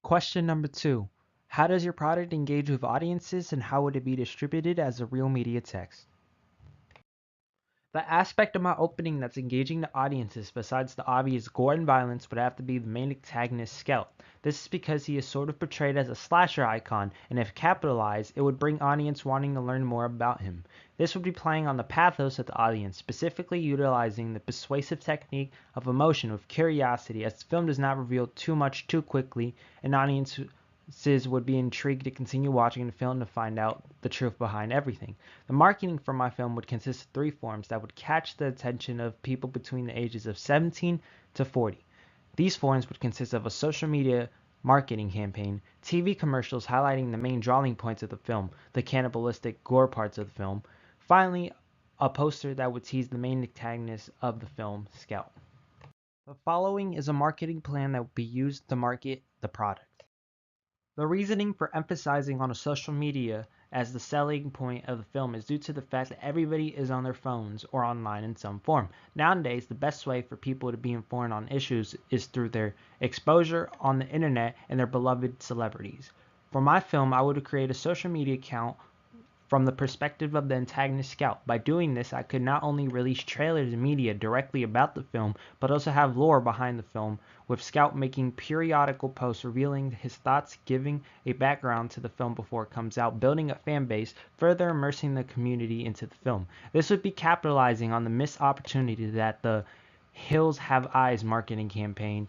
Question number 2. How does your product engage with audiences and how would it be distributed as a real media text? The aspect of my opening that's engaging the audiences besides the obvious gore and violence would have to be the main antagonist Scout. This is because he is sort of portrayed as a slasher icon, and if capitalized, it would bring audience wanting to learn more about him. This would be playing on the pathos of the audience, specifically utilizing the persuasive technique of emotion with curiosity, as the film does not reveal too much too quickly, and audiences would be intrigued to continue watching the film to find out the truth behind everything. The marketing for my film would consist of 3 forms that would catch the attention of people between the ages of 17 to 40. These forms would consist of a social media marketing campaign, TV commercials highlighting the main drawing points of the film, the cannibalistic gore parts of the film, finally a poster that would tease the main antagonist of the film, Scout. The following is a marketing plan that would be used to market the product. The reasoning for emphasizing on a social media as the selling point of the film is due to the fact that everybody is on their phones or online in some form. Nowadays, the best way for people to be informed on issues is through their exposure on the internet and their beloved celebrities. For my film, I would create a social media account from the perspective of the antagonist Scout. By doing this, I could not only release trailers and media directly about the film, but also have lore behind the film, with Scout making periodical posts revealing his thoughts, giving a background to the film before it comes out, building a fan base, further immersing the community into the film. This would be capitalizing on the missed opportunity that the Hills Have Eyes marketing campaign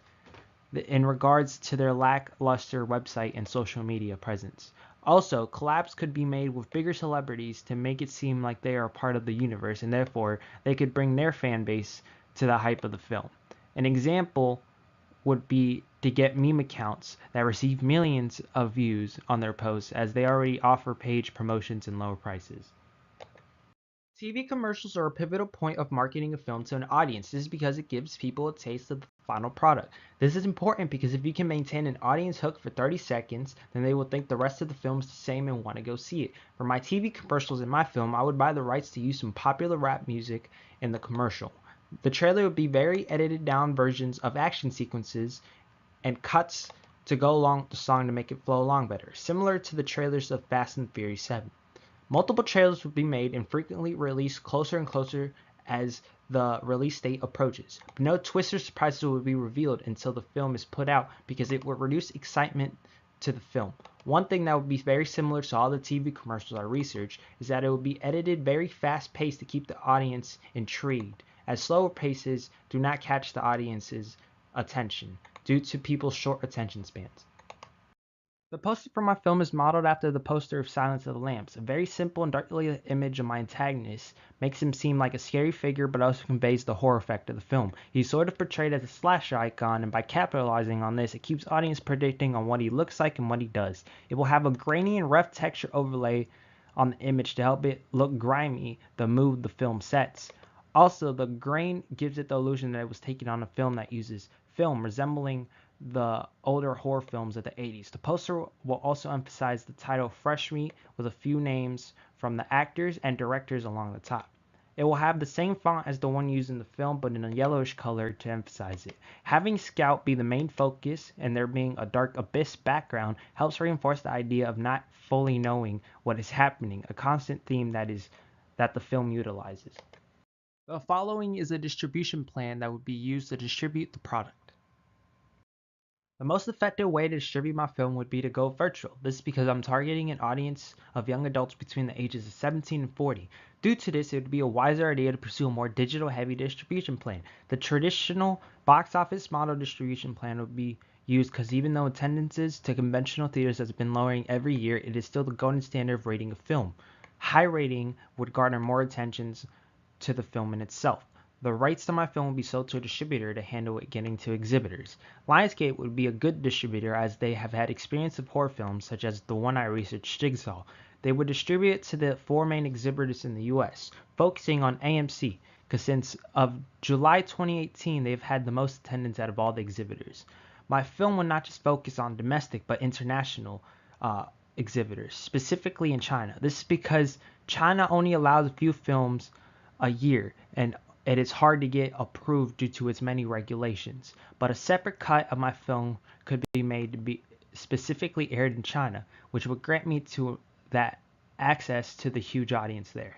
in regards to their lackluster website and social media presence. Also, collabs could be made with bigger celebrities to make it seem like they are a part of the universe, and therefore they could bring their fan base to the hype of the film. An example would be to get meme accounts that receive millions of views on their posts, as they already offer page promotions and lower prices. TV commercials are a pivotal point of marketing a film to an audience. This is because it gives people a taste of the final product. This is important because if you can maintain an audience hook for 30 seconds, then they will think the rest of the film is the same and want to go see it. For my TV commercials in my film, I would buy the rights to use some popular rap music in the commercial. The trailer would be very edited down versions of action sequences and cuts to go along with the song to make it flow along better, similar to the trailers of Fast and Furious 7. Multiple trailers would be made and frequently released closer and closer as the release date approaches. But no twists or surprises would be revealed until the film is put out because it would reduce excitement to the film. One thing that would be very similar to all the TV commercials I researched is that it would be edited very fast paced to keep the audience intrigued, as slower paces do not catch the audience's attention due to people's short attention spans. The poster for my film is modeled after the poster of Silence of the Lambs. A very simple and dark image of my antagonist makes him seem like a scary figure but also conveys the horror effect of the film. He's sort of portrayed as a slasher icon, and by capitalizing on this, it keeps audience predicting on what he looks like and what he does. It will have a grainy and rough texture overlay on the image to help it look grimy the mood the film sets. Also, the grain gives it the illusion that it was taken on a film that uses film, resembling the older horror films of the 80s. The poster will also emphasize the title Fresh Meat with a few names from the actors and directors along the top. It will have the same font as the one used in the film, but in a yellowish color to emphasize it. Having Scout be the main focus and there being a dark abyss background helps reinforce the idea of not fully knowing what is happening, a constant theme that the film utilizes. The following is a distribution plan that would be used to distribute the product. The most effective way to distribute my film would be to go virtual. This is because I'm targeting an audience of young adults between the ages of 17 and 40. Due to this, it would be a wiser idea to pursue a more digital-heavy distribution plan. The traditional box office model distribution plan would be used because even though attendances to conventional theaters has been lowering every year, it is still the golden standard of rating a film. High rating would garner more attentions to the film in itself. The rights to my film will be sold to a distributor to handle it getting to exhibitors. Lionsgate would be a good distributor as they have had experience of horror films such as the one I researched, Jigsaw. They would distribute it to the 4 main exhibitors in the US, focusing on AMC, because since of July 2018 they've had the most attendance out of all the exhibitors. My film would not just focus on domestic but international exhibitors, specifically in China. This is because China only allows a few films a year, and it is hard to get approved due to its many regulations, but a separate cut of my film could be made to be specifically aired in China, which would grant me that access to the huge audience there.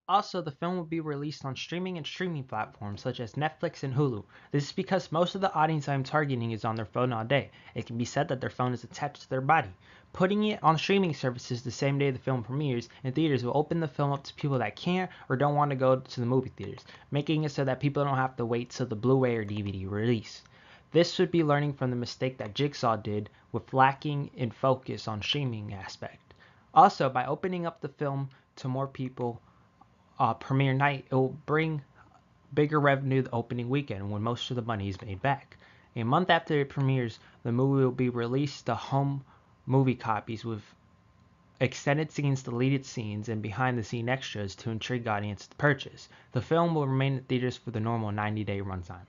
Also, the film will be released on streaming platforms such as Netflix and Hulu. This is because most of the audience I'm targeting is on their phone all day. It can be said that their phone is attached to their body. Putting it on streaming services the same day the film premieres in theaters will open the film up to people that can't or don't want to go to the movie theaters, making it so that people don't have to wait till the Blu-ray or DVD release. This would be learning from the mistake that Jigsaw did with lacking in focus on streaming aspect. Also, by opening up the film to more people, premiere night, it will bring bigger revenue the opening weekend when most of the money is made back. A month after it premieres, the movie will be released to home movie copies with extended scenes, deleted scenes, and behind the scene extras to intrigue audience to purchase. The film will remain in theaters for the normal 90-day runtime.